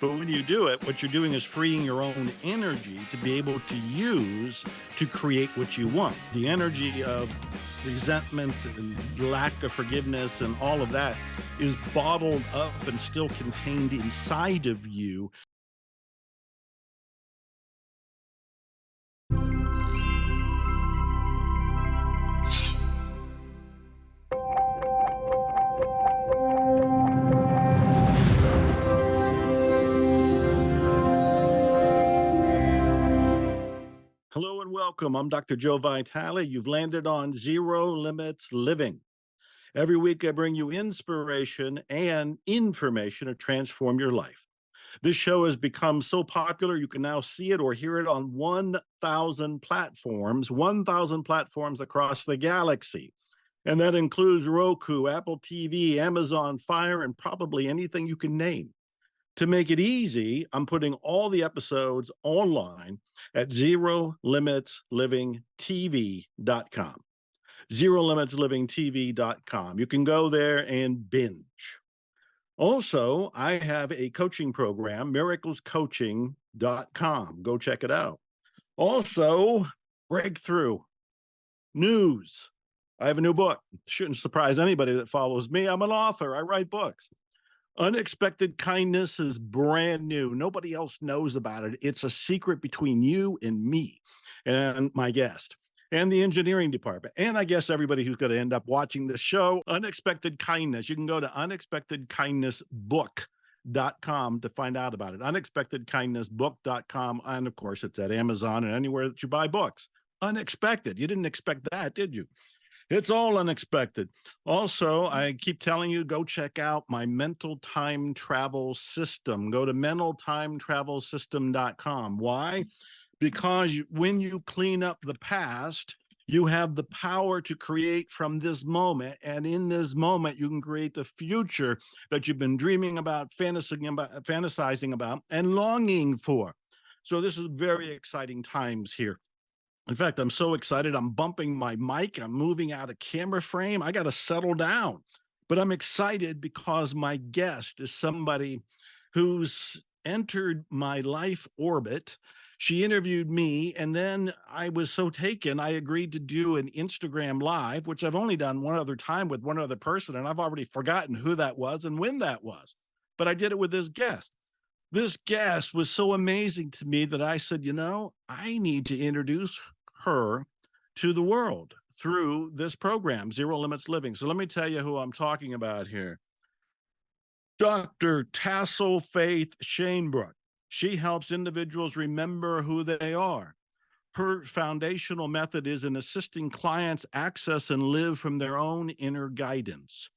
But when you do it, what you're doing is freeing your own energy to be able to use to create what you want. The energy of resentment and lack of forgiveness and all of that is bottled up and still contained inside of you. Hello and welcome. I'm Dr. Joe Vitale. You've landed on Zero Limits Living. Every week, I bring you inspiration and information to transform your life. This show has become so popular, you can now see it or hear it on 1,000 platforms across the galaxy. And that includes Roku, Apple TV, Amazon Fire, and probably anything you can name. To make it easy, I'm putting all the episodes online at ZeroLimitsLivingTV.com. ZeroLimitsLivingTV.com. You can go there and binge. Also, I have a coaching program, miraclescoaching.com. Go check it out. Also, breakthrough news. I have a new book. Shouldn't surprise anybody that follows me. I'm an author. I write books. Unexpected Kindness is brand new. Nobody else knows about it. It's a secret between you and me and my guest and the engineering department. And I guess everybody who's going to end up watching this show. Unexpected Kindness. You can go to unexpectedkindnessbook.com to find out about it. Unexpectedkindnessbook.com. And of course, it's at Amazon and anywhere that you buy books. Unexpected. You didn't expect that, did you? It's all unexpected. Also, I keep telling you, go check out my mental time travel system. Go to mentaltimetravelsystem.com. Why? Because when you clean up the past, you have the power to create from this moment. And in this moment, you can create the future that you've been dreaming about, fantasizing about, and longing for. So this is very exciting times here. In fact, I'm so excited. I'm bumping my mic. I'm moving out of camera frame. I got to settle down. But I'm excited because my guest is somebody who's entered my life orbit. She interviewed me, and then I was so taken, I agreed to do an Instagram Live, which I've only done one other time with one other person, and I've already forgotten who that was and when that was. But I did it with this guest. This guest was so amazing to me that I said, I need to introduce her to the world through this program, Zero Limits Living. So let me tell you who I'm talking about here. Dr. Tassel Faith Shanebrook. She helps individuals remember who they are. Her foundational method is in assisting clients access and live from their own inner guidance.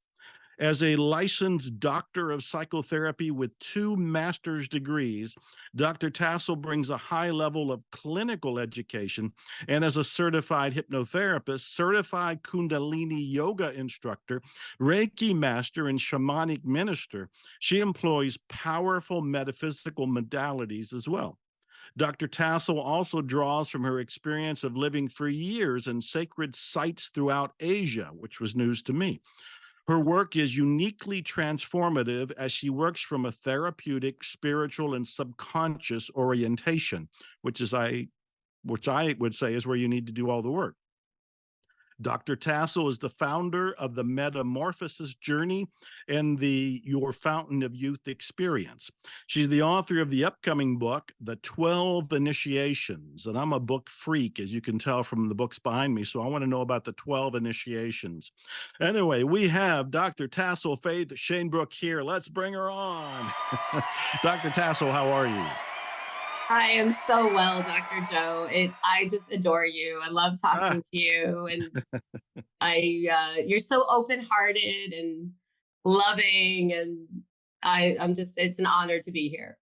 As a licensed doctor of psychotherapy with 2 master's degrees, Dr. Tassel brings a high level of clinical education, and as a certified hypnotherapist, certified Kundalini yoga instructor, Reiki master, and shamanic minister, she employs powerful metaphysical modalities as well. Dr. Tassel also draws from her experience of living for years in sacred sites throughout Asia, which was news to me. Her work is uniquely transformative as she works from a therapeutic, spiritual, and subconscious orientation, which I would say is where you need to do all the work. Dr. Tassel is the founder of the Metamorphosis Journey and the Your Fountain of Youth experience. She's the author of the upcoming book, The 12 Initiations. And I'm a book freak, as you can tell from the books behind me. So I want to know about the 12 initiations. Anyway, we have Dr. Tassel Faith Shanebrook here. Let's bring her on. Dr. Tassel, how are you? I am so well, Dr. Joe. I just adore you. I love talking to you, and you're so open-hearted and loving, and it's an honor to be here.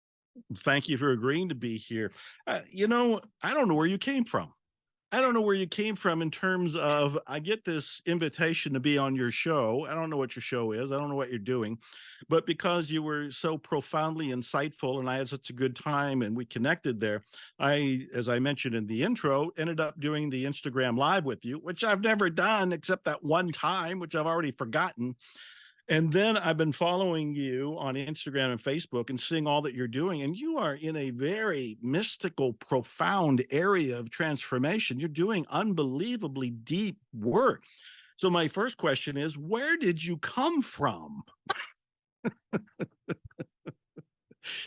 Thank you for agreeing to be here. I don't know where you came from. I don't know where you came from in terms of, I get this invitation to be on your show. I don't know what your show is. I don't know what you're doing, but because you were so profoundly insightful and I had such a good time and we connected there, as I mentioned in the intro, ended up doing the Instagram Live with you, which I've never done except that one time, which I've already forgotten. And then I've been following you on Instagram and Facebook and seeing all that you're doing. And you are in a very mystical, profound area of transformation. You're doing unbelievably deep work. So my first question is, where did you come from?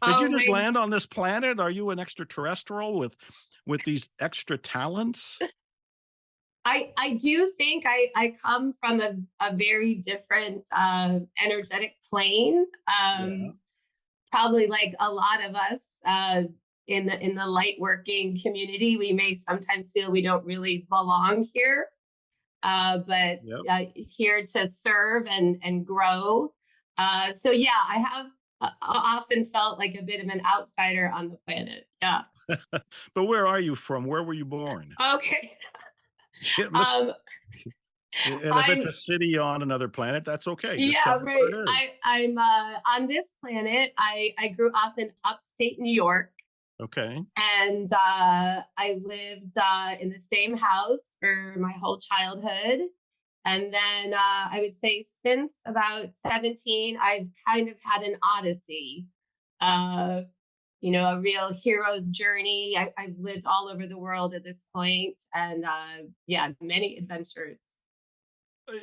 Did you Oh just my land on this planet? Are you an extraterrestrial with these extra talents? I do think I come from a very different energetic plane. Yeah. Probably like a lot of us in the light working community, we may sometimes feel we don't really belong here, but Yep. here to serve and grow. So yeah, I have often felt like a bit of an outsider on the planet. Yeah. But where are you from? Where were you born? Okay. Yeah, let's Um, and if it's I'm a city on another planet, that's okay. Just tell Yeah, me where right. it is. I'm on this planet. I grew up in upstate New York, Okay. and I lived in the same house for my whole childhood. And then I would say since about 17, I've kind of had an odyssey. Uh, a real hero's journey. I've lived all over the world at this point, and yeah, many adventures.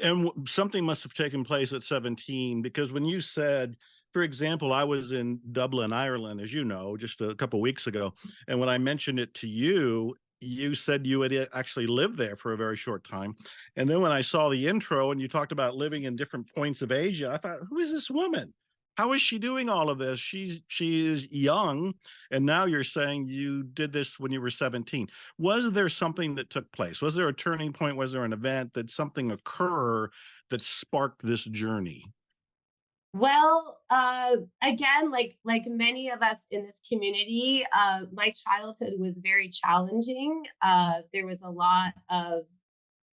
And something must have taken place at 17 because when you said, for example, I was in Dublin, Ireland, as you know, just a couple weeks ago, and when I mentioned it to you, you said you had actually lived there for a very short time. And then when I saw the intro and you talked about living in different points of Asia, I thought, who is this woman? How is she doing all of this? She is young, and now you're saying you did this when you were 17. Was there something that took place? Was there a turning point? Was there an event? Did something occur that sparked this journey? Well, again, like many of us in this community, my childhood was very challenging. There was a lot of,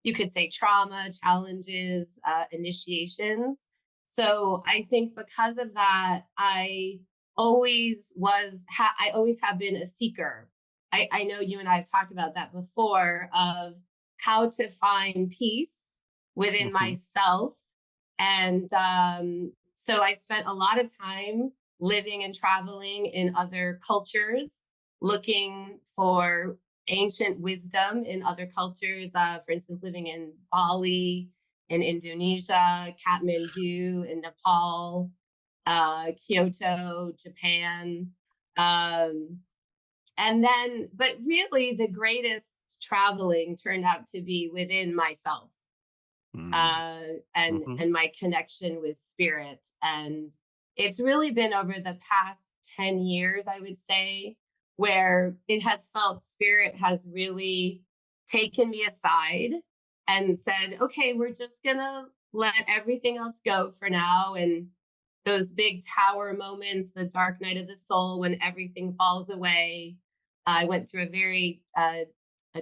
you could say, trauma, challenges, initiations. So I think because of that, I always have been a seeker. I know you and I have talked about that before, of how to find peace within Mhm. myself. And so I spent a lot of time living and traveling in other cultures, looking for ancient wisdom in other cultures. For instance, living in Bali, in Indonesia, Kathmandu, in Nepal, Kyoto, Japan. Um, but really, the greatest traveling turned out to be within myself, Mm. uh, and Mhm. and my connection with spirit. And it's really been over the past 10 years, I would say, where it has felt spirit has really taken me aside and said, okay, we're just gonna let everything else go for now. And those big tower moments, the dark night of the soul, when everything falls away. I went through a very a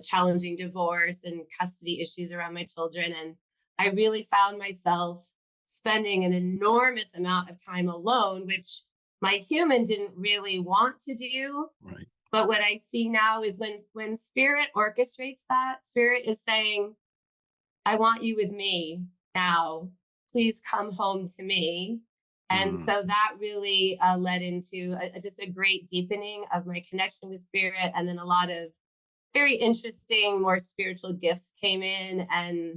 challenging divorce and custody issues around my children, and I really found myself spending an enormous amount of time alone, which my human didn't really want to do. Right. But what I see now is when spirit orchestrates that, spirit is saying, I want you with me now. Please come home to me. And Mm. so that really led into just a great deepening of my connection with spirit. And then a lot of very interesting, more spiritual gifts came in, and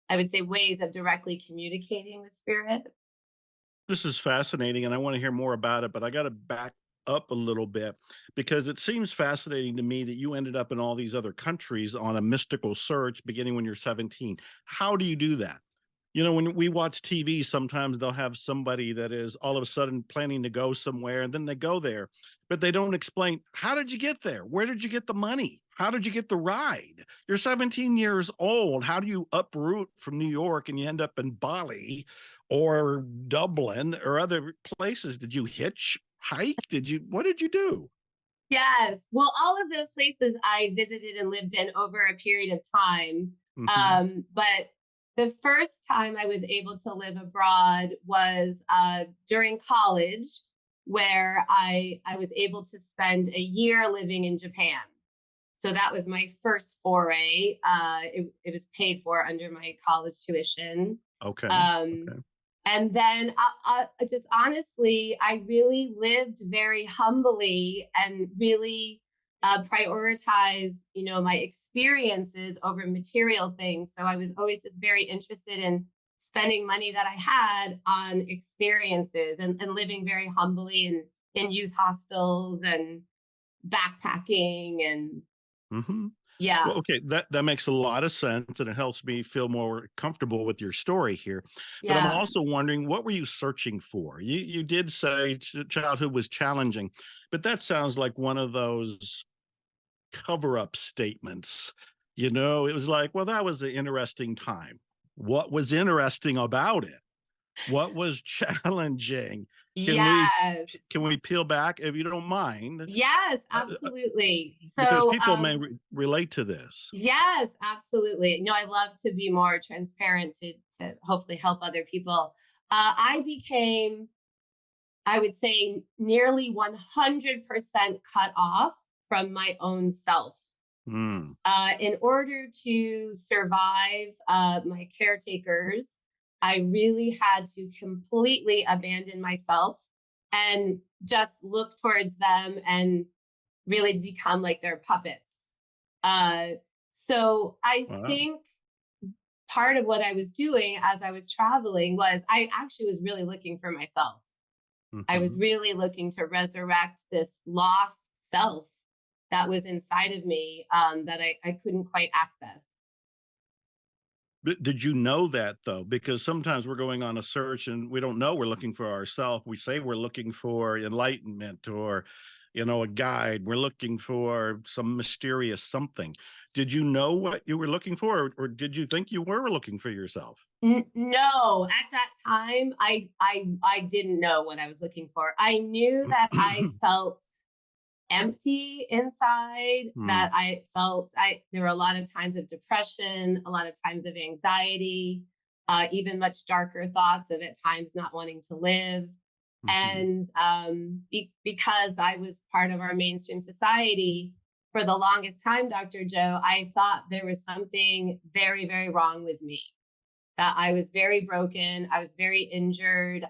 I would say ways of directly communicating with spirit. This is fascinating, and I want to hear more about it, but I got to back up a little bit because it seems fascinating to me that you ended up in all these other countries on a mystical search beginning when you're 17. How do you do that? When we watch TV, sometimes they'll have somebody that is all of a sudden planning to go somewhere and then they go there, but they don't explain, how did you get there? Where did you get the money? How did you get the ride? You're 17 years old. How do you uproot from New York and you end up in Bali or Dublin or other places? Did you hitch, hike? What did you do? Yes. Well, all of those places I visited and lived in over a period of time. Hmm. But the first time I was able to live abroad was during college, where I was able to spend a year living in Japan. So that was my first foray. It was paid for under my college tuition. Okay. Um, Okay. And then just honestly, I really lived very humbly and really prioritized, my experiences over material things. So I was always just very interested in spending money that I had on experiences and living very humbly in youth hostels and backpacking and Hmm. yeah, Well, okay, that makes a lot of sense, and it helps me feel more comfortable with your story here. But I'm yeah. also wondering, what were you searching for? You did say childhood was challenging, but that sounds like one of those cover up statements. It was like, well, that was an interesting time. What was interesting about it? What was challenging? Can we Yes. can we peel back if you don't mind? Yes, Uh, absolutely. because So, people may relate to this. yes, absolutely. I love to be more transparent to hopefully help other people. I became, I would say, nearly 100% cut off from my own self. Mm, In order to survive my caretakers, I really had to completely abandon myself and just look towards them and really become like their puppets. Uh, so I wow. think part of what I was doing as I was traveling was I actually was really looking for myself. I was Mhm. really looking to resurrect this lost self that was inside of me that I couldn't quite access. Did you know that though? Because sometimes we're going on a search and we don't know we're looking for ourselves. We say we're looking for enlightenment or, a guide. We're looking for some mysterious something. Did you know what you were looking for, or did you think you were looking for yourself? No, at that time, I didn't know what I was looking for. I knew that I felt empty inside, Hmm. that I felt there were a lot of times of depression, a lot of times of anxiety, even much darker thoughts of at times not wanting to live. Mhm. And because I was part of our mainstream society for the longest time, Dr. Joe, I thought there was something very, very wrong with me, that I was very broken. I was very injured.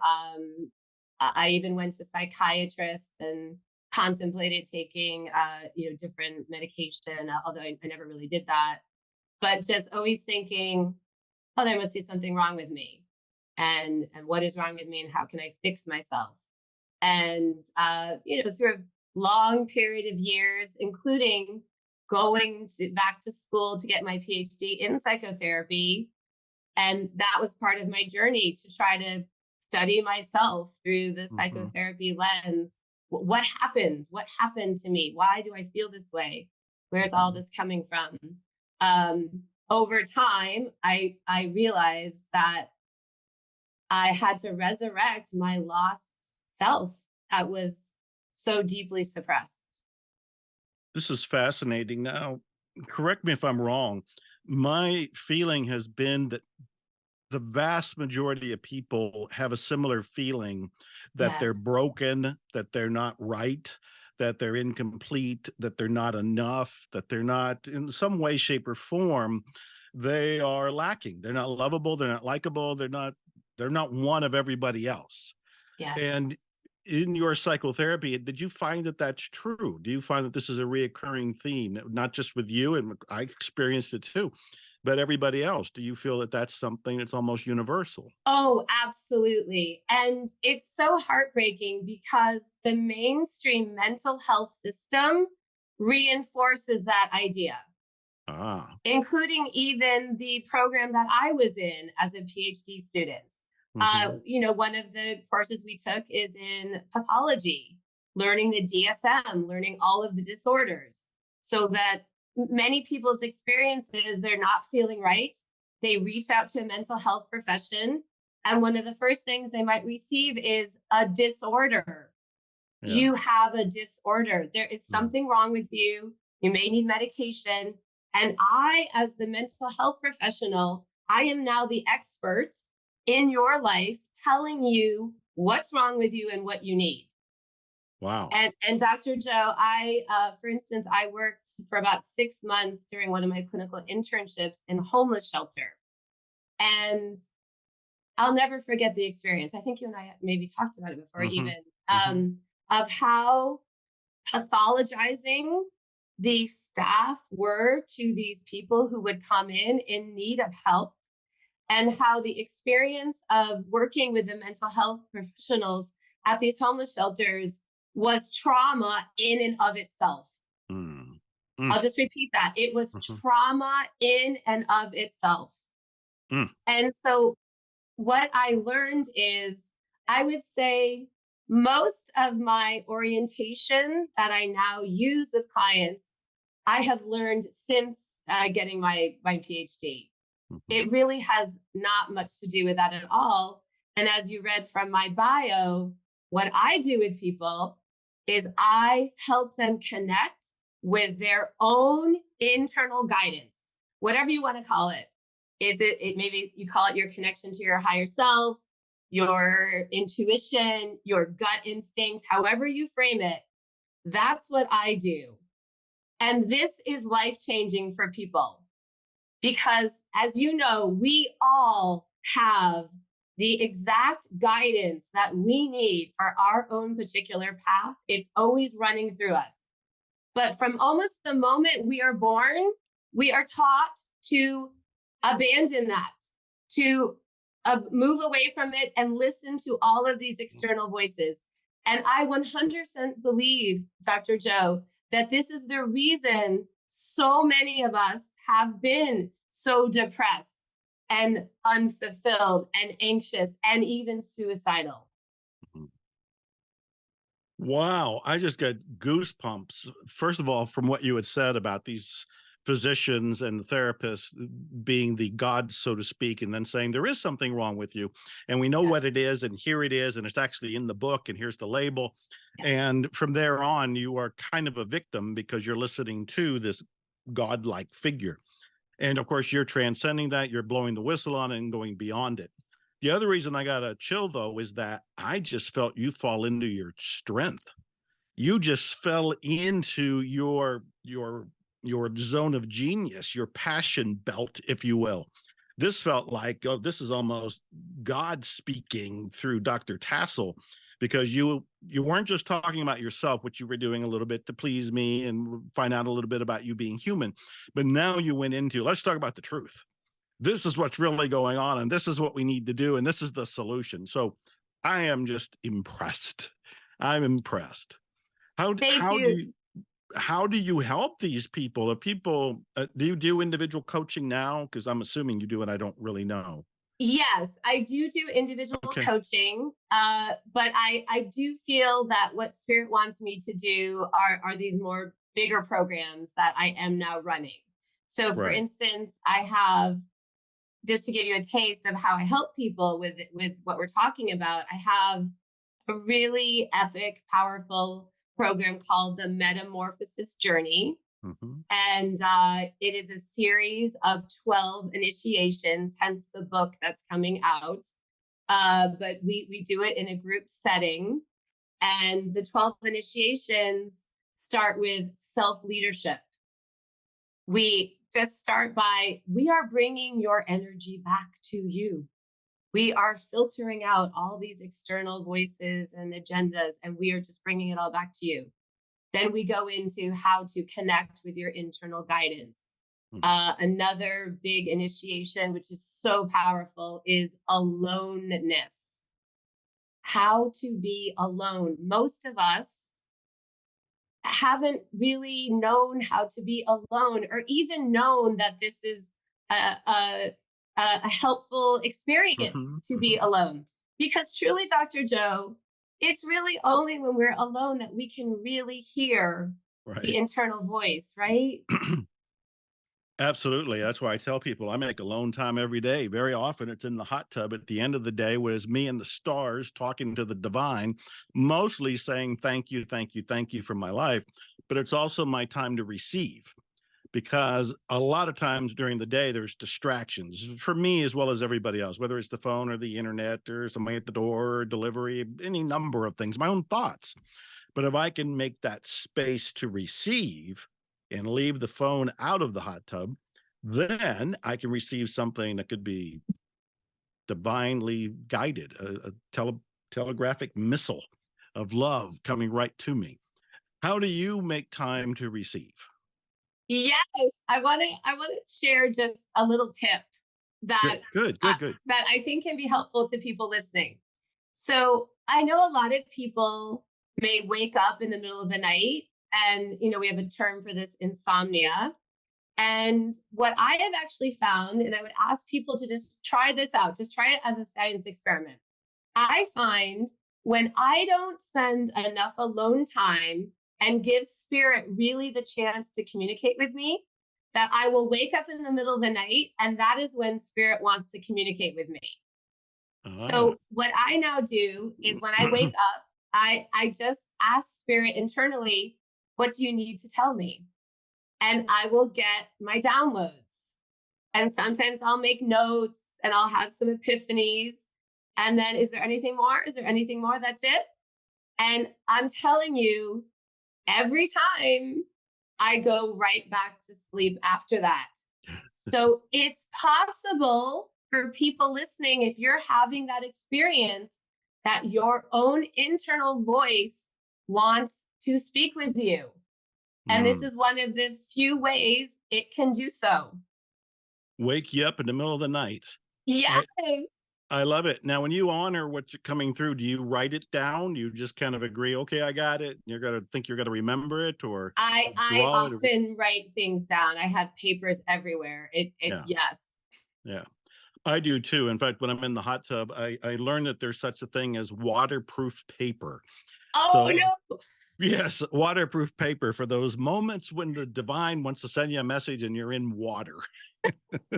I even went to psychiatrists and contemplated taking, different medication, although I never really did that. But just always thinking, oh, there must be something wrong with me, and what is wrong with me, and how can I fix myself? And through a long period of years, including going back to school to get my PhD in psychotherapy, and that was part of my journey to try to study myself through the Mhm. psychotherapy lens. What happened? What happened to me? Why do I feel this way? Where's all Mhm. this coming from? Over time, I realized that I had to resurrect my lost self that was so deeply suppressed. This is fascinating. Now, correct me if I'm wrong. My feeling has been that the vast majority of people have a similar feeling that they're Yes. broken, that they're not right, that they're incomplete, that they're not enough, that they're not in some way, shape, or form, they are lacking. They're not lovable, they're not likable, they're not one of everybody else. Yes. And in your psychotherapy, did you find that that's true? Do you find that this is a reoccurring theme, not just with you? And I experienced it too, but everybody else. Do you feel that that's something that's almost universal? Oh, absolutely. And it's so heartbreaking because the mainstream mental health system reinforces that idea, Ah. including even the program that I was in as a PhD student. Hmm. One of the courses we took is in pathology, learning the DSM, learning all of the disorders, so that many people's experiences, they're not feeling right. They reach out to a mental health profession. And one of the first things they might receive is a disorder. Yeah. You have a disorder. There is Mm. something wrong with you. You may need medication. And I, as the mental health professional, I am now the expert in your life telling you what's wrong with you and what you need. Wow. And Dr. Joe, for instance, I worked for about 6 months during one of my clinical internships in a homeless shelter. And I'll never forget the experience. I think you and I maybe talked about it before, Hmm. even Hmm. of how pathologizing the staff were to these people who would come in need of help, and how the experience of working with the mental health professionals at these homeless shelters was trauma in and of itself. Mm. Mm. I'll just repeat that. It was Mhm. trauma in and of itself. Mm. And so what I learned is, I would say most of my orientation that I now use with clients, I have learned since getting my PhD. Mhm. It really has not much to do with that at all. And as you read from my bio, what I do with people is I help them connect with their own internal guidance, whatever you want to call it. It maybe you call it your connection to your higher self, your intuition, your gut instinct, however you frame it. That's what I do. And this is life changing for people because, as you know, we all have the exact guidance that we need for our own particular path. It's always running through us. But from almost the moment we are born, we are taught to abandon that, to move away from it and listen to all of these external voices. And I 100% believe, Dr. Joe, that this is the reason so many of us have been so depressed and unfulfilled and anxious and even suicidal. Mhm. Wow, I just got goosebumps. First of all, from what you had said about these physicians and therapists being the gods, so to speak, and then saying there is something wrong with you, and we know what Yes, it is, and here it is, and it's actually in the book, and here's the label. yes. And from there on, you are kind of a victim because you're listening to this godlike figure. And of course, you're transcending that, you're blowing the whistle on it and going beyond it. The other reason I got a chill though is that I just felt you fall into your strength. You just fell into your zone of genius, your passion belt, if you will. This felt like, oh, this is almost God speaking through Dr. Tassel, because you weren't just talking about yourself, which you were doing a little bit to please me and find out a little bit about you being human, but now you went into, let's talk about the truth. This is what's really going on, and this is what we need to do, and this is the solution. So I am just impressed. I'm impressed. How Thank how do you. you how do you help these people? Do you do individual coaching now? Because I'm assuming you do, and I don't really know. Yes, I do individual Okay. coaching, but I do feel that what Spirit wants me to do are these more bigger programs that I am now running. So, for Right. instance, I have, just to give you a taste of how I help people with what we're talking about, I have a really epic, powerful program called the Metamorphosis Journey. Mhm. And it is a series of 12 initiations, hence the book that's coming out. But we do it in a group setting. And the 12 initiations start with self leadership. We just start by, we are bringing your energy back to you. We are filtering out all these external voices and agendas, and we are just bringing it all back to you. Then we go into how to connect with your internal guidance. Mhm. Another big initiation, which is so powerful, is aloneness. How to be alone. Most of us haven't really known how to be alone, or even known that this is a, a, a helpful experience Mhm. to be Mhm. alone. Because truly, Dr. Joe, it's really only when we're alone that we can really hear the Right. internal voice, right? Absolutely. That's why I tell people I make alone time every day. Very often it's in the hot tub at the end of the day, where it's me and the stars talking to the divine, mostly saying thank you, thank you, thank you for my life. But it's also my time to receive, because a lot of times during the day there's distractions for me as well as everybody else, whether it's the phone or the internet or somebody at the door or delivery, any number of things, my own thoughts. But if I can make that space to receive and leave the phone out of the hot tub, then I can receive something that could be divinely guided, a telegraphic missile of love coming right to me. How do you make time to receive? Yes, I want to share just a little tip that Good, good, uh, good, good. that I think can be helpful to people listening. So I know a lot of people may wake up in the middle of the night, and we have a term for this, insomnia. And what I have actually found, and I would ask people to just try this out, just try it as a science experiment. I find when I don't spend enough alone time and give spirit really the chance to communicate with me, that I will wake up in the middle of the night, and that is when spirit wants to communicate with me. Ah. So what I now do is when I wake up, I just ask spirit internally, what do you need to tell me? And I will get my downloads. And sometimes I'll make notes and I'll have some epiphanies. And then, is there anything more? Is there anything more? That's it. And I'm telling you, every time I go right back to sleep after that. So it's possible for people listening, if you're having that experience, that your own internal voice wants to speak with you. And this Mm. is one of the few ways it can do so. Wake you up in the middle of the night. Yes. I love it. Now, when you honor what you're coming through, do you write it down? Do you just kind of agree, okay, I got it. You're gonna think you're gonna remember it, or I draw it? Or, often write things down. I have papers everywhere. It yeah, yes. yeah. I do too. In fact, when I'm in the hot tub, I learned that there's such a thing as waterproof paper. Oh So no. yes, waterproof paper for those moments when the divine wants to send you a message and you're in water.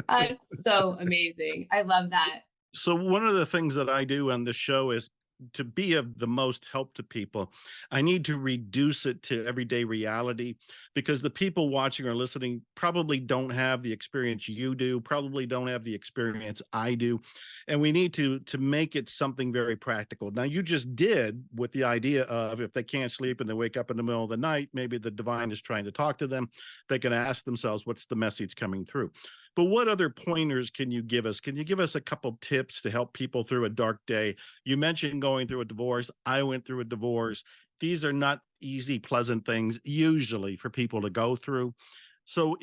That's so amazing. I love that. So one of the things that I do on this show is to be of the most help to people. I need to reduce it to everyday reality, because the people watching or listening probably don't have the experience you do, probably don't have the experience I do, and we need to make it something very practical. Now, you just did with the idea of, if they can't sleep and they wake up in the middle of the night, maybe the divine is trying to talk to them. They can ask themselves, what's the message coming through? But what other pointers can you give us? Can you give us a couple tips to help people through a dark day? You mentioned going through a divorce. I went through a divorce. These are not easy, pleasant things usually for people to go through. So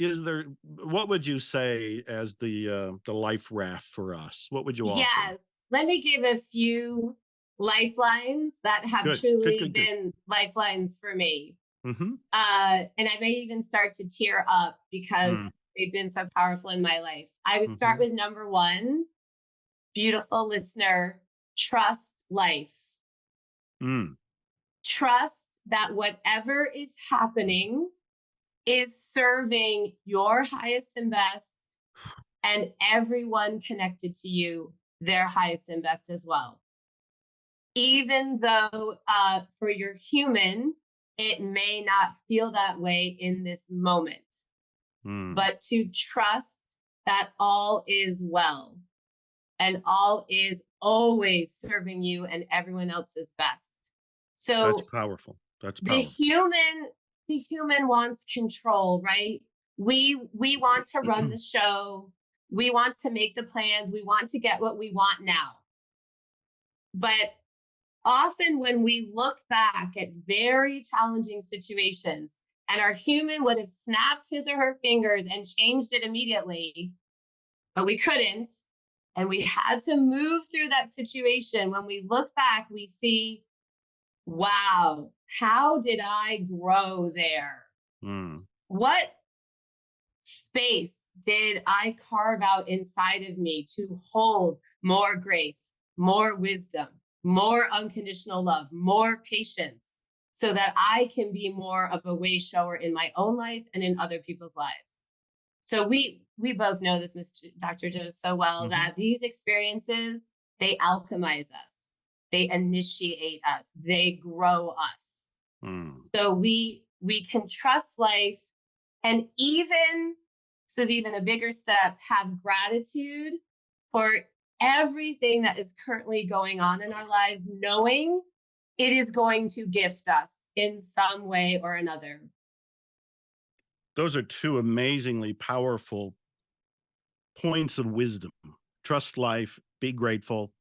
what would you say as the life raft for us? What would you offer? Yes. Let me give a few lifelines that have Good, good, truly good, good. been lifelines for me. Mm-hmm. And I may even start to tear up because they've been so powerful in my life. I would start Mm-hmm. with number one, beautiful listener, trust life. Mm. Trust that whatever is happening is serving your highest and best, and everyone connected to you, their highest and best as well. Even though for your human, it may not feel that way in this moment, Mm. but to trust that all is well and all is always serving you and everyone else's best. That's So powerful. That's the powerful. human the human wants control, right? We want to run the show. We want to make the plans. We want to get what we want now. But often when we look back at very challenging situations, and our human would have snapped his or her fingers and changed it immediately, but we couldn't, and we had to move through that situation. When we look back, we see, wow, how did I grow there? Mm. What space did I carve out inside of me to hold more grace, more wisdom, more unconditional love, more patience, so that I can be more of a way shower in my own life and in other people's lives? So we both know this, Mr. Dr. Joe, so well, Mm-hmm. that these experiences, they alchemize us, they initiate us, they grow us. Mm. So we can trust life, and even, this is even a bigger step, have gratitude for everything that is currently going on in our lives, knowing it is going to gift us in some way or another. Those are two amazingly powerful points of wisdom. Trust life, be grateful.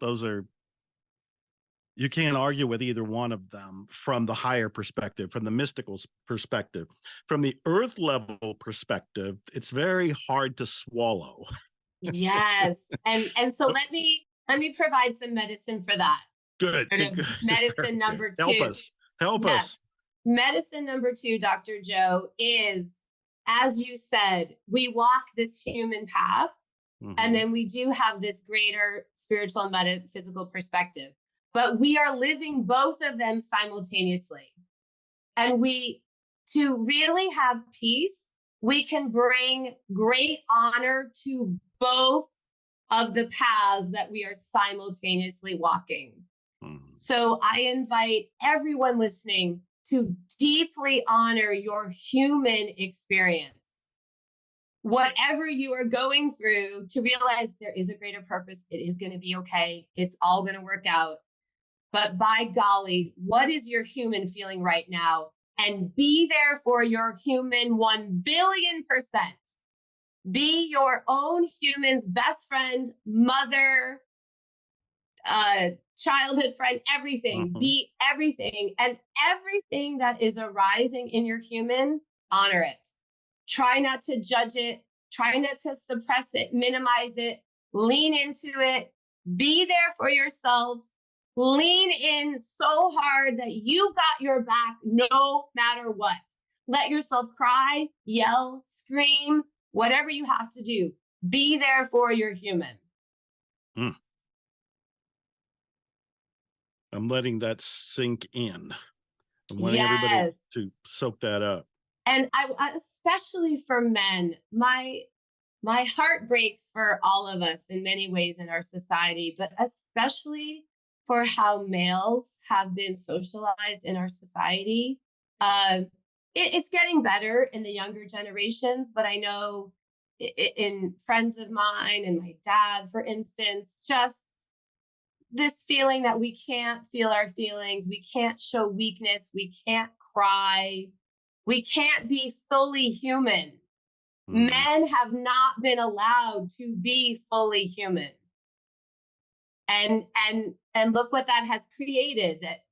You can't argue with either one of them from the higher perspective, from the mystical perspective. From the earth level perspective, it's very hard to swallow. Yes. And so let me provide some medicine for that. Good. Sort of Good. medicine number two. Help us. Help us. Yes. Medicine number two, Dr. Joe, is, as you said, we walk this human path, and then we do have this greater spiritual and metaphysical perspective. But we are living both of them simultaneously. And to really have peace, we can bring great honor to both of the paths that we are simultaneously walking. So I invite everyone listening to deeply honor your human experience. Whatever you are going through, to realize there is a greater purpose. It is going to be okay. It's all going to work out. But by golly, what is your human feeling right now? And be there for your human 1,000,000,000%. Be your own human's best friend, mother, childhood friend, everything. Be everything. And everything that is arising in your human, honor it. Try not to judge it. Try not to suppress it, minimize it, lean into it. Be there for yourself. Lean in so hard that you got your back no matter what. Let yourself cry, yell, scream, whatever you have to do. Be there for your human. I'm letting that sink in. I'm wanting everybody to soak that up. And I especially for men, my heart breaks for all of us in many ways in our society, but especially for how males have been socialized in our society. It's getting better in the younger generations, but I know in friends of mine and my dad, for instance, just this feeling that we can't feel our feelings, we can't show weakness, we can't cry, we can't be fully human. Men have not been allowed to be fully human. And look what that has created. That,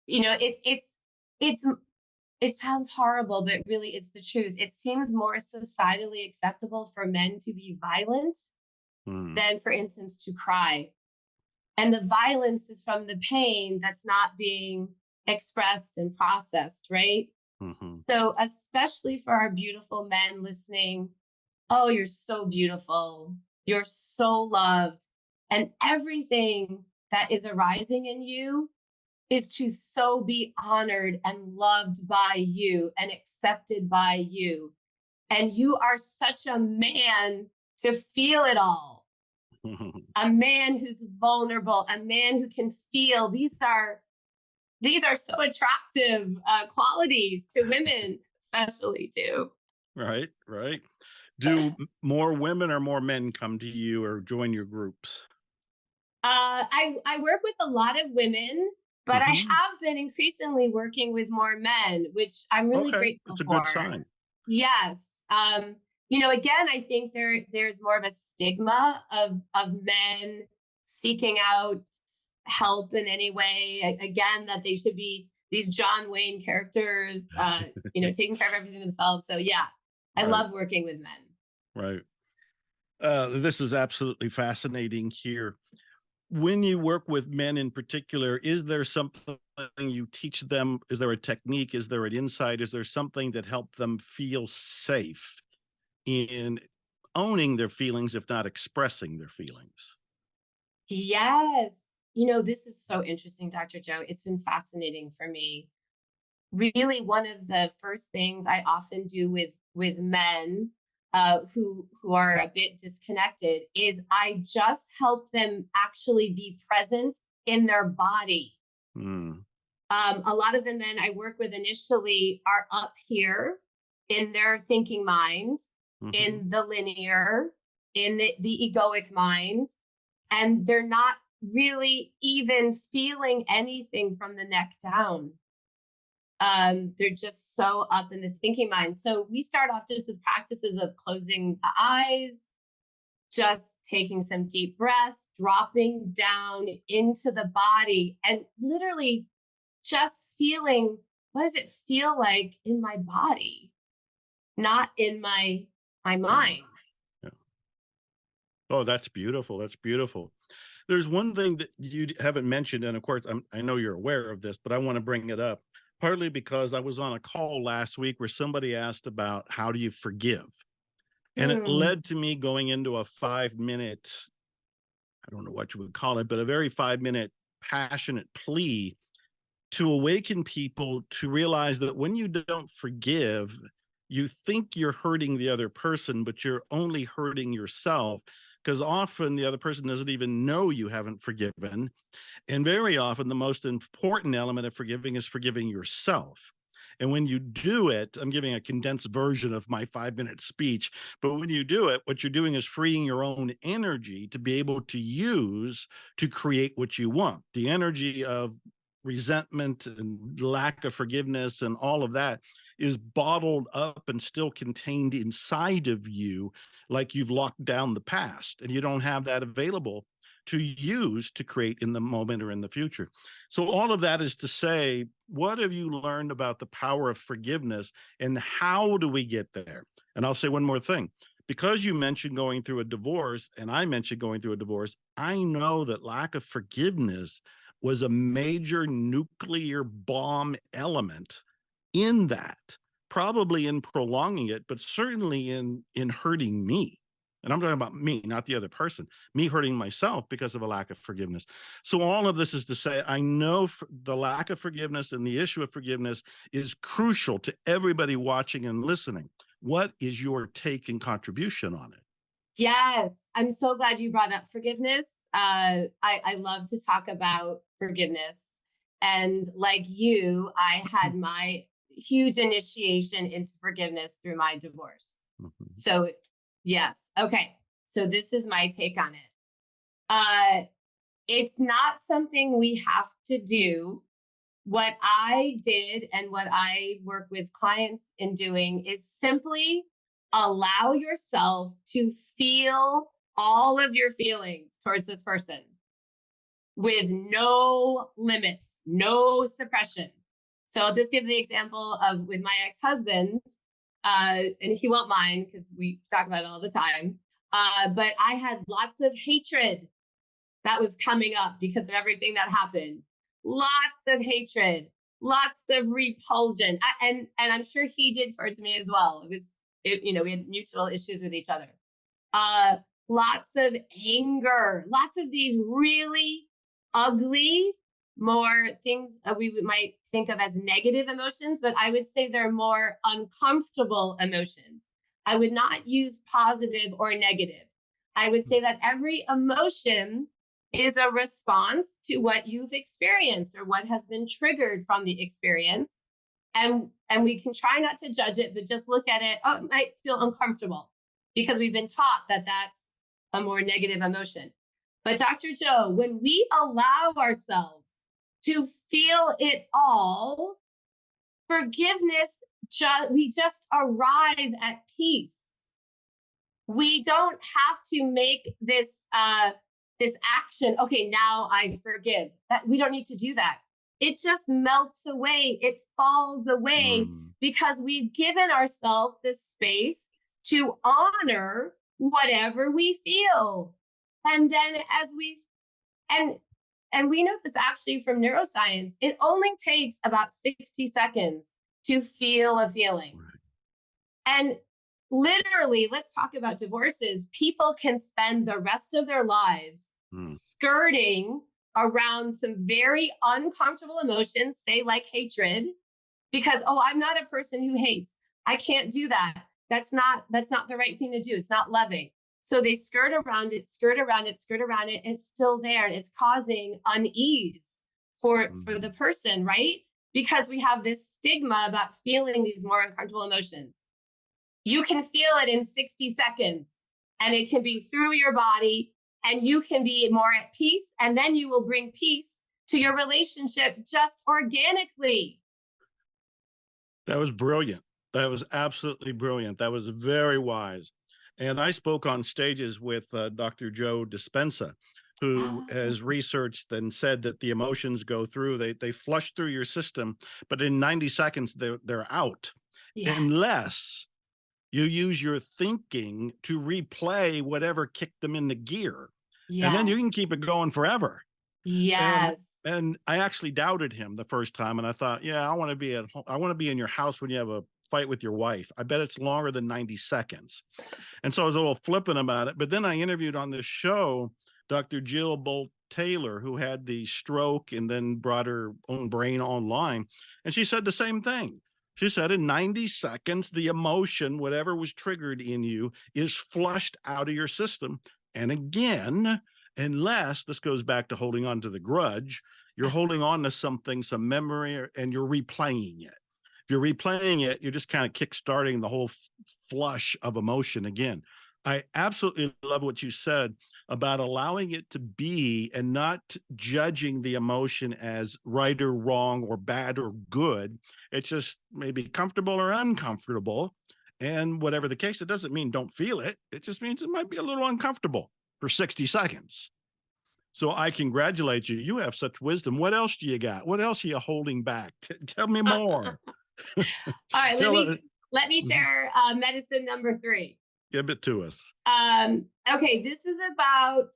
you know, it sounds horrible, but really is the truth. It seems more societally acceptable for men to be violent than, for instance, to cry. And the violence is from the pain that's not being expressed and processed, right? So especially for our beautiful men listening, oh, you're so beautiful. You're so loved. And everything that is arising in you is to so be honored and loved by you and accepted by you. And you are such a man to feel it all. A man who's vulnerable, a man who can feel. These are so attractive qualities to women, especially too. Right. Do more women or more men come to you or join your groups? I work with a lot of women, but I have been increasingly working with more men, which I'm really grateful for. That's a good sign. Yes. You know, again, I think there's more of a stigma of men seeking out help in any way. Again, that they should be these John Wayne characters, you know, taking care of everything themselves. So yeah, I love working with men. Right. This is absolutely fascinating here. When you work with men in particular, is there something you teach them? Is there a technique? Is there an insight? Is there something that helped them feel safe in owning their feelings, if not expressing their feelings? Yes. You know, this is so interesting, Dr. Joe. It's been fascinating for me. Really, one of the first things I often do with men who are a bit disconnected is I just help them actually be present in their body. A lot of the men I work with initially are up here in their thinking mind, in the linear, in the egoic mind, and they're not really even feeling anything from the neck down. They're just so up in the thinking mind. So we start off just with practices of closing the eyes, just taking some deep breaths, dropping down into the body, and literally just feeling, what does it feel like in my body, not in my Yeah. mind. Yeah. Oh, that's beautiful. That's beautiful. There's one thing that you haven't mentioned, and of course, I know you're aware of this, but I want to bring it up, partly because I was on a call last week where somebody asked about how do you forgive? And it Hmm. led to me going into a 5 minute, I don't know what you would call it, but a very 5 minute passionate plea to awaken people to realize that when you don't forgive, you think you're hurting the other person, but you're only hurting yourself, because often the other person doesn't even know you haven't forgiven. And very often, the most important element of forgiving is forgiving yourself. And when you do it, I'm giving a condensed version of my 5 minute speech, but when you do it, what you're doing is freeing your own energy to be able to use to create what you want. The energy of resentment and lack of forgiveness and all of that is bottled up and still contained inside of you, like you've locked down the past and you don't have that available to use to create in the moment or in the future. So all of that is to say, what have you learned about the power of forgiveness and how do we get there? And I'll say one more thing. Because you mentioned going through a divorce and I mentioned going through a divorce, I know that lack of forgiveness was a major nuclear bomb element in that, probably in prolonging it, but certainly in hurting me. And I'm talking about me, not the other person, me hurting myself because of a lack of forgiveness. So all of this is to say, I know the lack of forgiveness and the issue of forgiveness is crucial to everybody watching and listening. What is your take and contribution on it? Yes, I'm so glad you brought up forgiveness. I love to talk about forgiveness. And like you, I had my huge initiation into forgiveness through my divorce. Mhm. So, yes. Okay. So, this is my take on it. Uh, it's not something we have to do. What I did and what I work with clients in doing is simply allow yourself to feel all of your feelings towards this person with no limits, no suppression. So I'll just give the example of with my ex-husband, and he won't mind because we talk about it all the time. But I had lots of hatred that was coming up because of everything that happened. Lots of hatred, lots of repulsion, and I'm sure he did towards me as well. We had mutual issues with each other. Uh, Lots of anger, lots of these really ugly, more things we might think of as negative emotions, but I would say they're more uncomfortable emotions. I would not use positive or negative. I would say that every emotion is a response to what you've experienced or what has been triggered from the experience. And we can try not to judge it, but just look at it. Oh, it might feel uncomfortable because we've been taught that that's a more negative emotion. But Dr. Joe, when we allow ourselves to feel it all, forgiveness, we just arrive at peace. We don't have to make this action. Okay, now I forgive. That we don't need to do that. It just melts away. It falls away Mm. because we've given ourselves the space to honor whatever we feel. And then as we and and we know this actually from neuroscience, it only takes about 60 seconds to feel a feeling. And literally, let's talk about divorces. People can spend the rest of their lives Mm. skirting around some very uncomfortable emotions, say like hatred, because oh, I'm not a person who hates. I can't do that. That's not the right thing to do. It's not loving. So they skirt around it, skirt around it, skirt around it. And it's still there, and it's causing unease for the person, right? Because we have this stigma about feeling these more uncomfortable emotions. You can feel it in 60 seconds, and it can be through your body, and you can be more at peace, and then you will bring peace to your relationship just organically. That was brilliant. That was absolutely brilliant. That was very wise. And I spoke on stages with Dr. Joe Dispenza, who Oh, has researched and said that the emotions go through, they flush through your system, but in 90 seconds, they're out. yes. Unless you use your thinking to replay whatever kicked them into gear. And then you can Yes. keep it going forever. And Yes. and I actually doubted him the first time, and I thought, yeah, I want to be at home. I want to be in your house when you have a fight with your wife. I bet it's longer than 90 seconds. And so I was a little flippant about it. But then I interviewed on this show Dr. Jill Bolt Taylor, who had the stroke and then brought her own brain online. And she said the same thing. She said in 90 seconds, the emotion, whatever was triggered in you, is flushed out of your system. And again, unless this goes back to holding on to the grudge, you're holding on to something, some memory, and you're replaying it. If you're replaying it, you're just kind of kickstarting the whole flush of emotion again. I absolutely love what you said about allowing it to be and not judging the emotion as right or wrong or bad or good. It's just maybe comfortable or uncomfortable. And whatever the case, it doesn't mean don't feel it. It just means it might be a little uncomfortable for 60 seconds. So I congratulate you. You have such wisdom. What else do you got? What else are you holding back? Tell me more. All right, Tell let me Mhm. share medicine number 3. Give it to us. Okay, this is about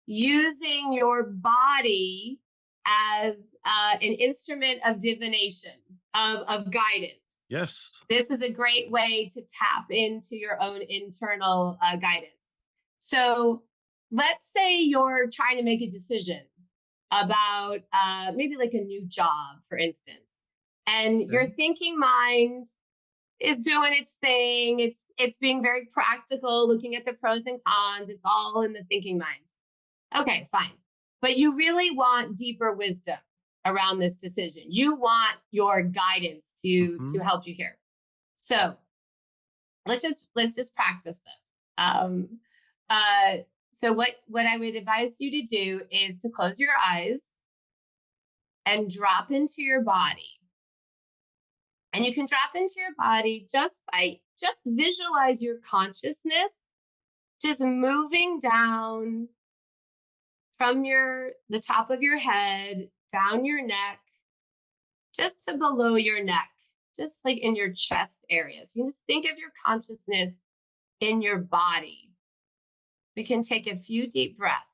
using your body as an instrument of divination, of guidance. Yes. This is a great way to tap into your own internal guidance. So let's say you're trying to make a decision about maybe like a new job, for instance, and your Okay. thinking mind is doing its thing. It's being very practical, looking at the pros and cons. It's all in the thinking mind. Okay, fine. But you really want deeper wisdom around this decision. You want your guidance to Mhm. help you here. So let's just practice this. Um, uh, so what I would advise you to do is to close your eyes and drop into your body. And you can drop into your body just visualize your consciousness just moving down from the top of your head, down your neck, just to below your neck, just like in your chest area. So you can just think of your consciousness in your body. We can take a few deep breaths.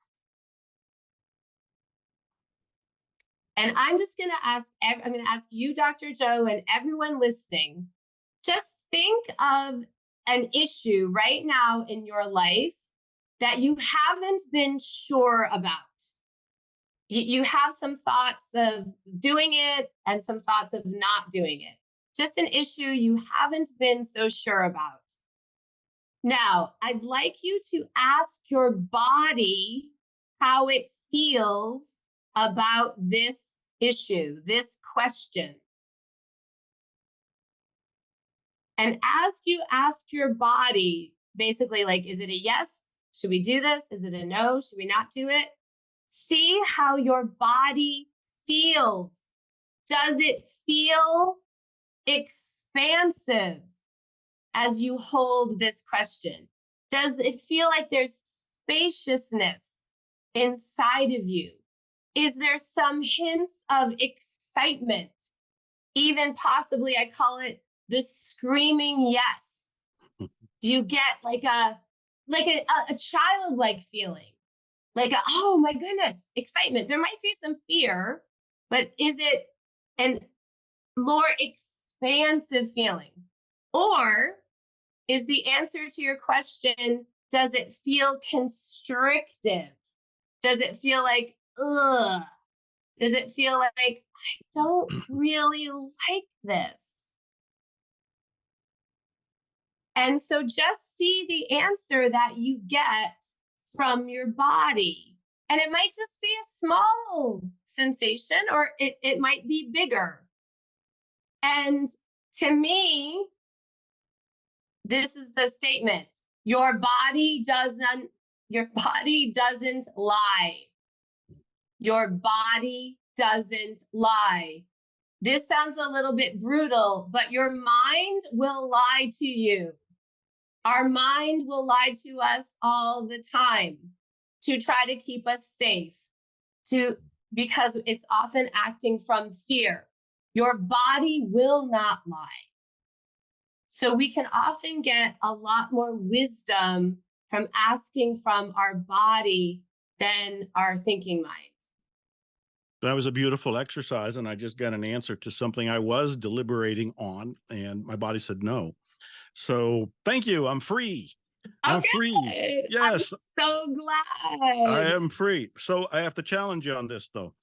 And I'm just going to I'm going to ask you, Dr. Joe, and everyone listening, just think of an issue right now in your life that you haven't been sure about. You have some thoughts of doing it and some thoughts of not doing it. Just an issue you haven't been so sure about. Now, I'd like you to ask your body how it feels about this issue, this question. And as you ask your body, basically, like, is it a yes? Should we do this? Is it a no? Should we not do it? See how your body feels. Does it feel expansive as you hold this question? Does it feel like there's spaciousness inside of you? Is there some hints of excitement? Even possibly, I call it the screaming yes. Do you get like a childlike feeling? Like oh my goodness, excitement. There might be some fear, but is it an more expansive feeling? Or is the answer to your question, does it feel constrictive? Does it feel like, ugh? Does it feel like, I don't really like this? And so just see the answer that you get from your body. And it might just be a small sensation or it might be bigger. And to me, this is the statement. Your body doesn't lie. Your body doesn't lie. This sounds a little bit brutal, but your mind will lie to you. Our mind will lie to us all the time to try to keep us safe, because it's often acting from fear. Your body will not lie. So we can often get a lot more wisdom from asking from our body than our thinking mind. That was a beautiful exercise, and I just got an answer to something I was deliberating on, and my body said no. So thank you. I'm free. I'm free. Okay. I'm Yes, so I glad. am free. So I have to challenge you on this though.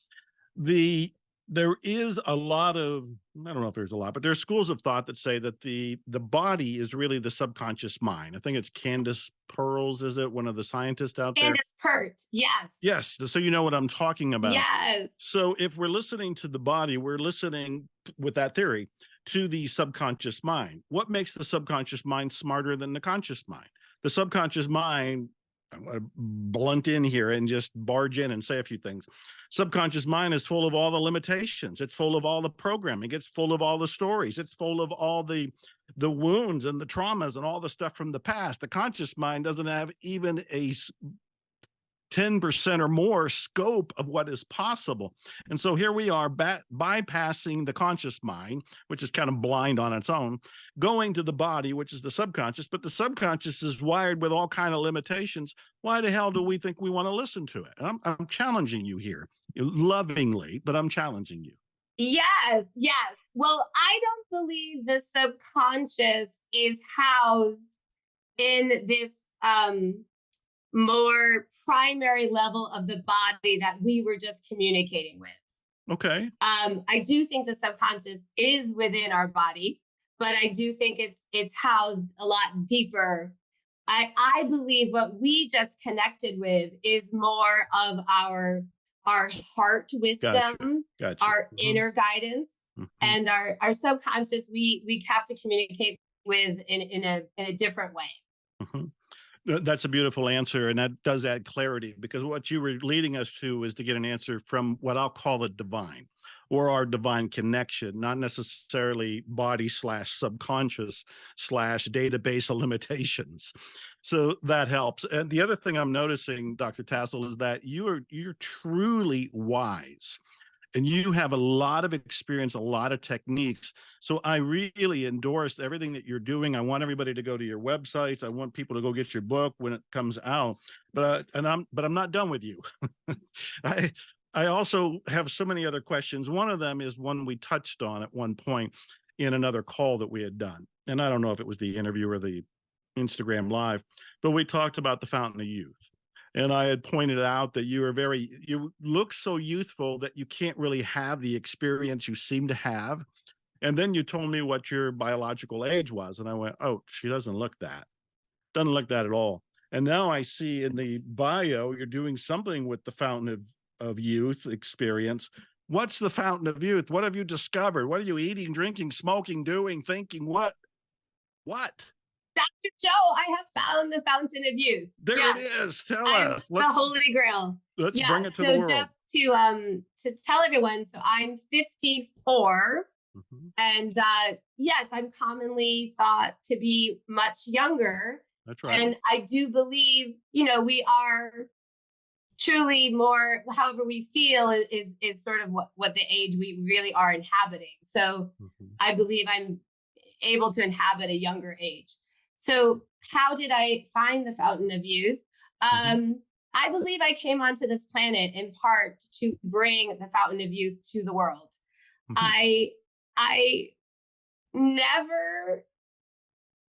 The There is a lot of, I don't know if there's a lot, but there's schools of thought that say that the body is really the subconscious mind. I think it's Candace Pearls, is it, one of the scientists out there? Candace Pert. Yes. Yes, so you know what I'm talking about. Yes. So if we're listening to the body, we're listening with that theory to the subconscious mind. What makes the subconscious mind smarter than the conscious mind? The subconscious mind, I'm going to blunt in here and just barge in and say a few things. Subconscious mind is full of all the limitations. It's full of all the programming. It's full of all the stories. It's full of all the wounds and the traumas and all the stuff from the past. The conscious mind doesn't have even a 10% or more scope of what is possible. And so here we are bypassing the conscious mind, which is kind of blind on its own, going to the body, which is the subconscious, but the subconscious is wired with all kind of limitations. Why the hell do we think we want to listen to it? And I'm challenging you here lovingly, but I'm challenging you. Yes, yes. Well, I don't believe the subconscious is housed in this more primary level of the body that we were just communicating with. Okay. I do think the subconscious is within our body, but I do think it's housed a lot deeper. I believe what we just connected with is more of our heart wisdom, Gotcha. our inner guidance, and our subconscious we have to communicate with in a different way. That's a beautiful answer, and that does add clarity, because what you were leading us to is to get an answer from what I'll call the divine, or our divine connection, not necessarily body / subconscious / database of limitations. So that helps. And the other thing I'm noticing, Dr. Tassel, is that you're truly wise. And you have a lot of experience, a lot of techniques. So I really endorse everything that you're doing. I want everybody to go to your websites. I want people to go get your book when it comes out. But I'm not done with you. I also have so many other questions. One of them is one we touched on at one point in another call that we had done. And I don't know if it was the interview or the Instagram Live, but we talked about the Fountain of Youth. And I had pointed out that you look so youthful that you can't really have the experience you seem to have. And then you told me what your biological age was. And I went, oh, she doesn't look that. Doesn't look that at all. And now I see in the bio, you're doing something with the Fountain of Youth experience. What's the Fountain of Youth? What have you discovered? What are you eating, drinking, smoking, doing, thinking? What? Dr. Joe, I have found the Fountain of Youth. There it is. Tell us. The Holy Grail. Let's bring it to the world. So just to tell everyone, so I'm 54, and yes, I'm commonly thought to be much younger. That's right. And I do believe, we are truly more, however we feel is sort of what the age we really are inhabiting. So I believe I'm able to inhabit a younger age. So how did I find the Fountain of Youth? I believe I came onto this planet in part to bring the Fountain of Youth to the world. I never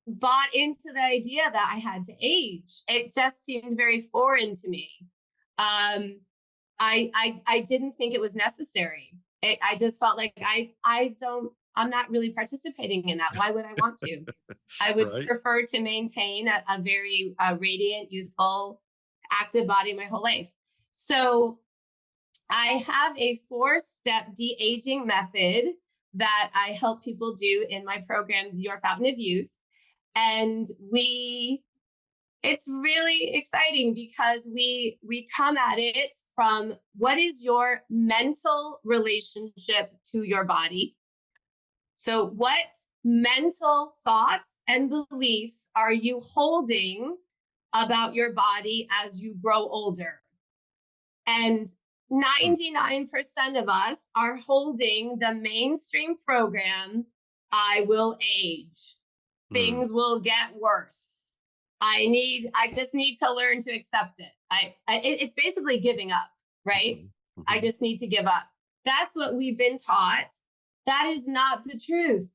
bought into the idea that I had to age. It just seemed very foreign to me. I didn't think it was necessary. I just felt like I'm not really participating in that. Why would I want to? I would prefer to maintain a very radiant, youthful, active body my whole life. So I have a 4-step de-aging method that I help people do in my program, Your Fountain of Youth. And it's really exciting because we come at it from what is your mental relationship to your body. So what mental thoughts and beliefs are you holding about your body as you grow older? And 99% of us are holding the mainstream program, I will age. Things will get worse. I just need to learn to accept it. It's basically giving up, right? I just need to give up. That's what we've been taught. That is not the truth.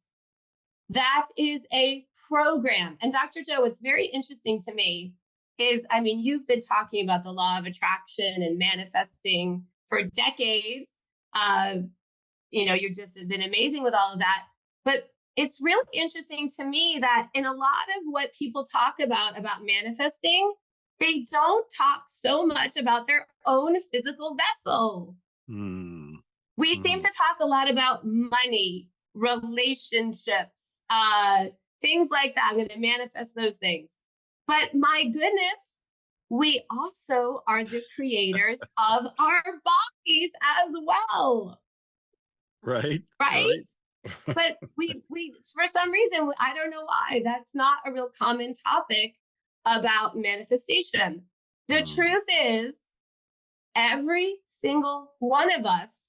That is a program. And Dr. Joe, what's very interesting to me is, I mean, you've been talking about the law of attraction and manifesting for decades. You've just been amazing with all of that. But it's really interesting to me that in a lot of what people talk about manifesting, they don't talk so much about their own physical vessel. We seem to talk a lot about money, relationships, things like that. I'm going to manifest those things. But my goodness, we also are the creators of our bodies as well. Right. But we for some reason, I don't know why, that's not a real common topic about manifestation. The truth is, every single one of us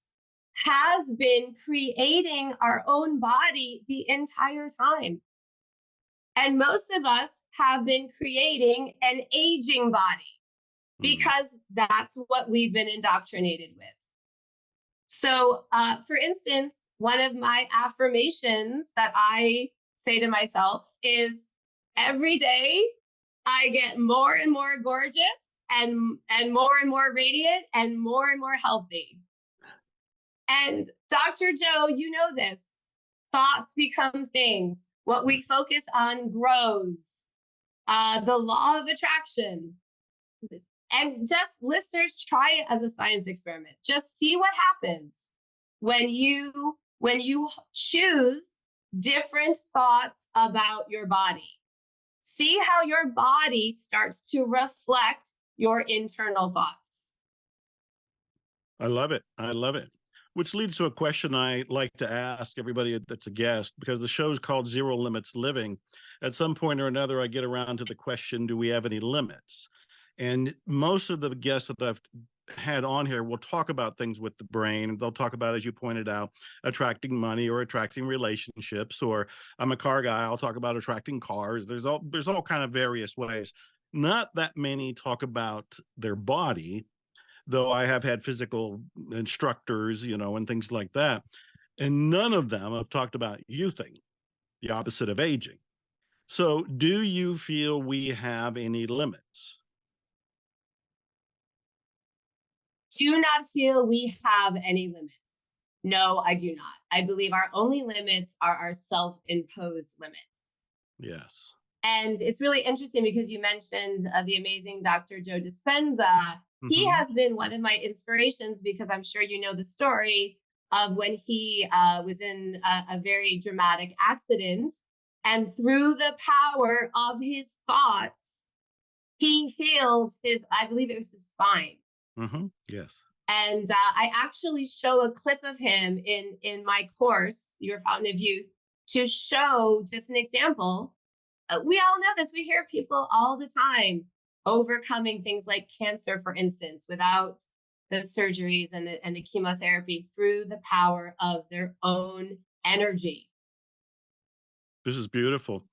has been creating our own body the entire time. And most of us have been creating an aging body because that's what we've been indoctrinated with. So, for instance, one of my affirmations that I say to myself is, every day I get more and more gorgeous and more radiant and more healthy. And Dr. Joe, you know this. Thoughts become things. What we focus on grows. The law of attraction. And just listeners, try it as a science experiment. Just see what happens when you choose different thoughts about your body. See how your body starts to reflect your internal thoughts. I love it. Which leads to a question I like to ask everybody that's a guest, because the show is called Zero Limits Living. At some point or another, I get around to the question, do we have any limits? And most of the guests that I've had on here will talk about things with the brain. They'll talk about, as you pointed out, attracting money or attracting relationships, or I'm a car guy, I'll talk about attracting cars. There's all kind of various ways. Not that many talk about their body, though I have had physical instructors, and things like that. And none of them have talked about youthing, the opposite of aging. So do you feel we have any limits? Do not feel we have any limits. No, I do not. I believe our only limits are our self-imposed limits. Yes. And it's really interesting because you mentioned the amazing Dr. Joe Dispenza. He has been one of my inspirations because I'm sure you know the story of when he was in a very dramatic accident. And through the power of his thoughts, he healed I believe it was his spine. Yes. And I actually show a clip of him in my course, Your Fountain of Youth, to show just an example. We all know this. We hear people all the time overcoming things like cancer, for instance, without the surgeries and the chemotherapy, through the power of their own energy. This is beautiful.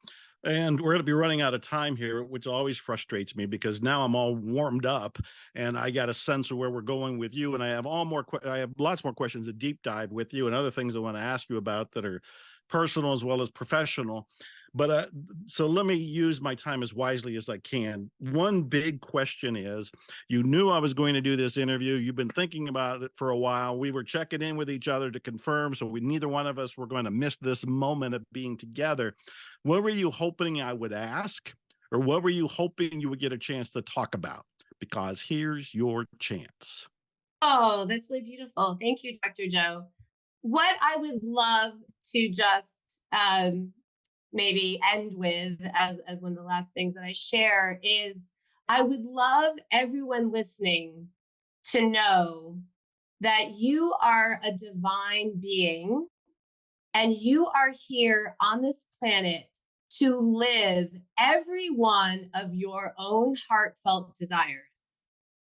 And we're going to be running out of time here, which always frustrates me because now I'm all warmed up and I got a sense of where we're going with you. And I have I have lots more questions to deep dive with you and other things I want to ask you about that are personal as well as professional. But so let me use my time as wisely as I can. One big question is, you knew I was going to do this interview. You've been thinking about it for a while. We were checking in with each other to confirm. So neither one of us were going to miss this moment of being together. What were you hoping I would ask? Or what were you hoping you would get a chance to talk about? Because here's your chance. Oh, that's really beautiful. Thank you, Dr. Joe. What I would love to just maybe end with as one of the last things that I share is, I would love everyone listening to know that you are a divine being And you are here on this planet to live every one of your own heartfelt desires.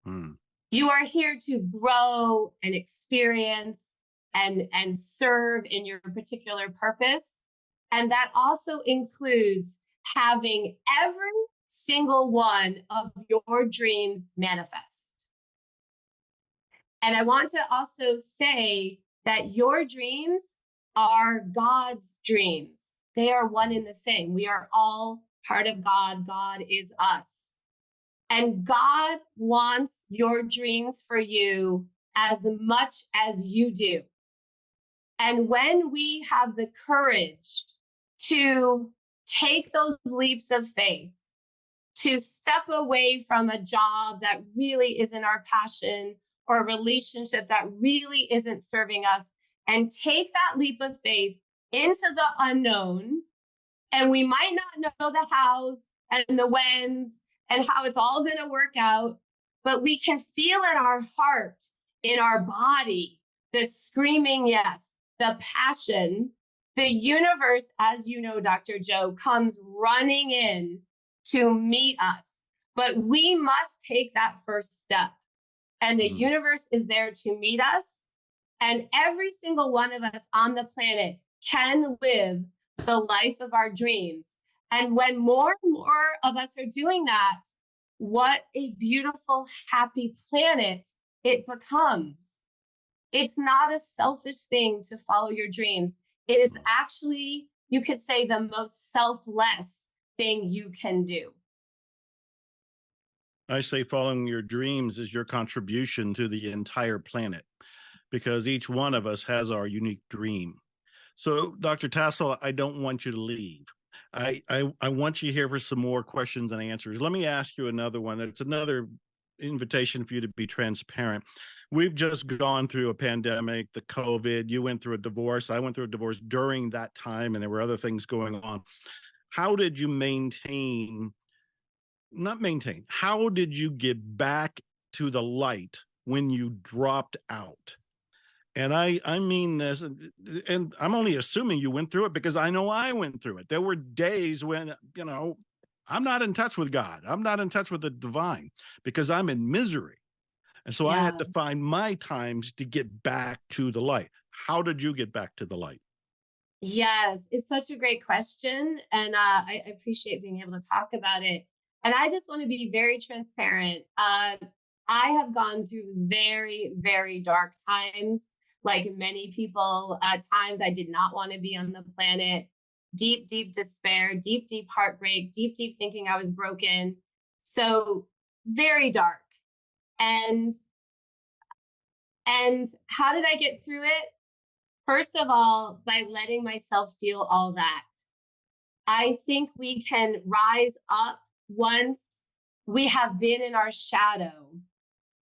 Mm. You are here to grow and experience and serve in your particular purpose. And that also includes having every single one of your dreams manifest. And I want to also say that your dreams are God's dreams. They are one and the same. We are all part of God. God is us. And God wants your dreams for you as much as you do. And when we have the courage to take those leaps of faith, to step away from a job that really isn't our passion or a relationship that really isn't serving us, and take that leap of faith into the unknown, and we might not know the hows and the whens and how it's all going to work out, but we can feel in our heart, in our body, the screaming yes, the passion. The universe, as you know, Dr. Joe, comes running in to meet us, but we must take that first step. And the universe is there to meet us. And every single one of us on the planet can live the life of our dreams. And when more and more of us are doing that, what a beautiful, happy planet it becomes. It's not a selfish thing to follow your dreams. It is actually, you could say, the most selfless thing you can do. I say following your dreams is your contribution to the entire planet, because each one of us has our unique dream. So, Dr. Tassel, I don't want you to leave. I want you here for some more questions and answers. Let me ask you another one. It's another invitation for you to be transparent. We've just gone through a pandemic, the COVID. You went through a divorce. I went through a divorce during that time, and there were other things going on. How did you how did you get back to the light when you dropped out? And I mean this, and I'm only assuming you went through it because I know I went through it. There were days when, I'm not in touch with God. I'm not in touch with the divine because I'm in misery. And so I had to find my times to get back to the light. How did you get back to the light? Yes, it's such a great question. And I appreciate being able to talk about it. And I just want to be very transparent. I have gone through very, very dark times, like many people. Times I did not want to be on the planet. Deep, deep despair, deep, deep heartbreak, deep, deep thinking I was broken. So very dark. And how did I get through it? First of all, by letting myself feel all that. I think we can rise up once we have been in our shadow.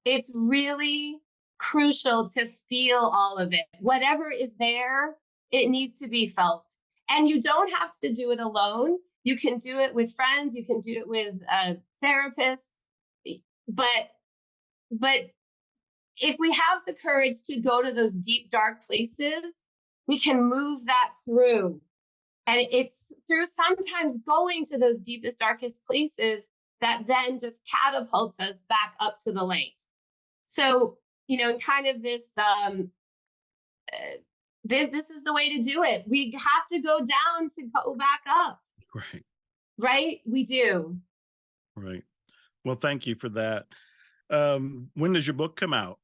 It's really crucial to feel all of it. Whatever is there, it needs to be felt. And you don't have to do it alone. You can do it with friends. You can do it with a therapist. But if we have the courage to go to those deep, dark places, we can move that through. And it's through sometimes going to those deepest, darkest places that then just catapults us back up to the light. So, kind of this, this is the way to do it. We have to go down to go back up. Right. Right? We do. Right. Well, thank you for that. When does your book come out?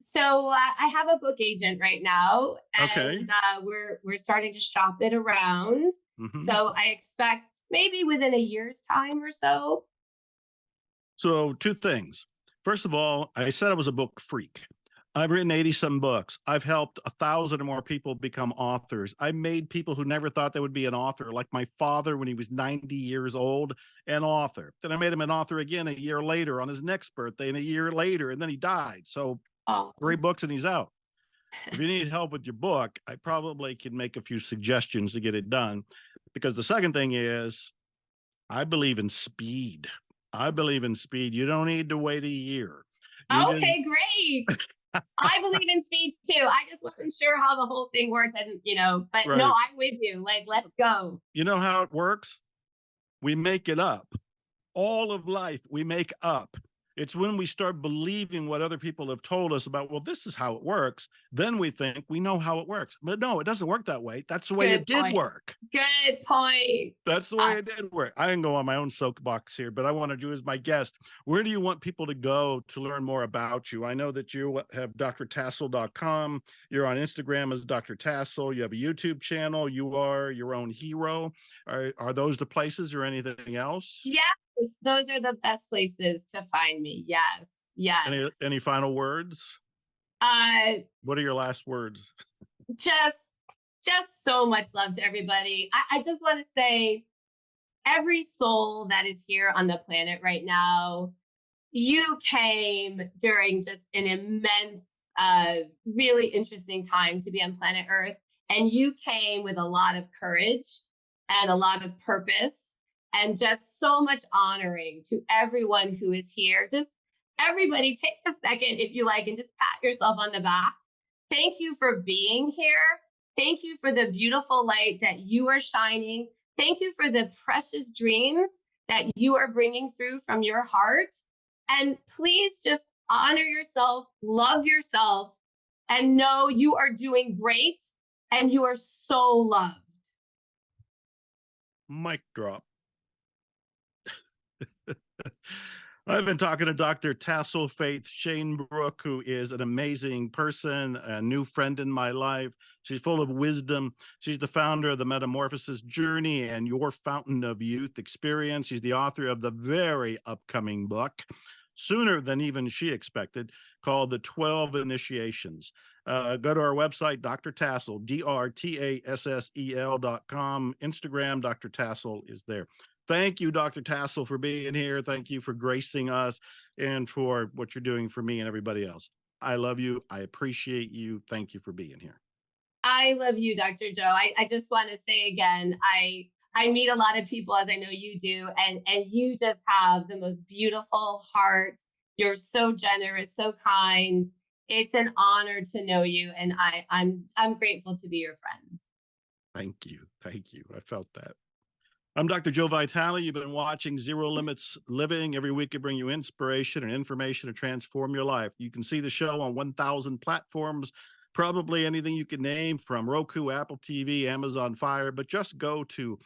So I have a book agent right now, Okay. and we're starting to shop it around. So I expect maybe within a year's time or so. So two things. First of all, I said I was a book freak. I've written 80-some books. I've helped 1,000 or more people become authors. I made people who never thought they would be an author, like my father when he was 90 years old, an author. Then I made him an author again a year later on his next birthday, and a year later, and then he died. So 3 books and he's out. If you need help with your book, I probably can make a few suggestions to get it done. Because the second thing is, I believe in speed. You don't need to wait a year. Okay, great. I believe in speed too. I just wasn't sure how the whole thing worked. And, but no, Right. I'm with you. Like, let's go. You know how it works? We make it up. All of life, we make up. It's when we start believing what other people have told us about, well, this is how it works. Then we think we know how it works. But no, it doesn't work that way. That's the way Good it did point. work. Good point. That's the way it did work. I can go on my own soapbox here, but I wanted you as my guest. Where do you want people to go to learn more about you? I know that you have drtassel.com. You're on Instagram as Dr. Tassel. You have a YouTube channel. You are your own hero. Are those the places or anything else? Yes, those are the best places to find me. Yes, yes. Any final words? What are your last words? Just so much love to everybody. I just want to say, every soul that is here on the planet right now, you came during just an immense, really interesting time to be on planet Earth. And you came with a lot of courage and a lot of purpose and just so much honoring to everyone who is here. Just everybody take a second, if you like, and just pat yourself on the back. Thank you for being here. Thank you for the beautiful light that you are shining. Thank you for the precious dreams that you are bringing through from your heart. And please just honor yourself, love yourself, and know you are doing great and you are so loved. Mic drop. I've been talking to Dr. Tassel Faith Shanebrook, who is an amazing person, a new friend in my life. She's full of wisdom. She's the founder of the Metamorphosis Journey and Your Fountain of Youth Experience. She's the author of the very upcoming book, sooner than even she expected, called The 12 Initiations. Go to our website, Dr. Tassel, DrTassel.com. Instagram, Dr. Tassel is there. Thank you, Dr. Tassel, for being here. Thank you for gracing us and for what you're doing for me and everybody else. I love you. I appreciate you. Thank you for being here. I love you, Dr. Joe. I just want to say again, I meet a lot of people, as I know you do, and you just have the most beautiful heart. You're so generous, so kind. It's an honor to know you, and I'm grateful to be your friend. Thank you. Thank you. I felt that. I'm Dr. Joe Vitale. You've been watching Zero Limits Living. Every week I bring you inspiration and information to transform your life. You can see the show on 1,000 platforms, probably anything you can name, from Roku, Apple TV, Amazon Fire, but just go to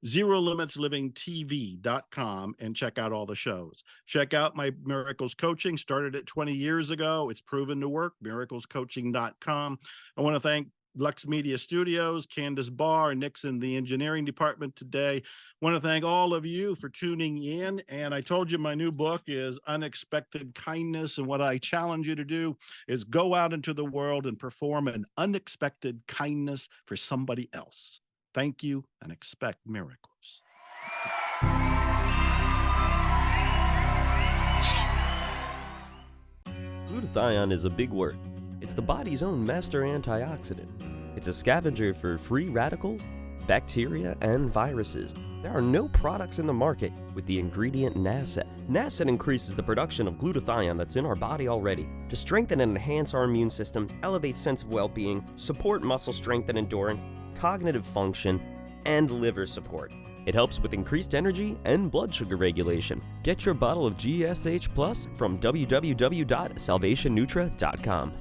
ZeroLimitsLivingTV.com and check out all the shows. Check out my Miracles Coaching. Started it 20 years ago. It's proven to work. MiraclesCoaching.com. I want to thank Lux Media Studios, Candace Barr, Nick's in the engineering department today. I want to thank all of you for tuning in. And I told you my new book is Unexpected Kindness. And what I challenge you to do is go out into the world and perform an unexpected kindness for somebody else. Thank you and expect miracles. Glutathione is a big word. It's the body's own master antioxidant. It's a scavenger for free radical, bacteria, and viruses. There are no products in the market with the ingredient NASET. NASET increases the production of glutathione that's in our body already to strengthen and enhance our immune system, elevate sense of well-being, support muscle strength and endurance, cognitive function, and liver support. It helps with increased energy and blood sugar regulation. Get your bottle of GSH Plus from www.salvationnutra.com.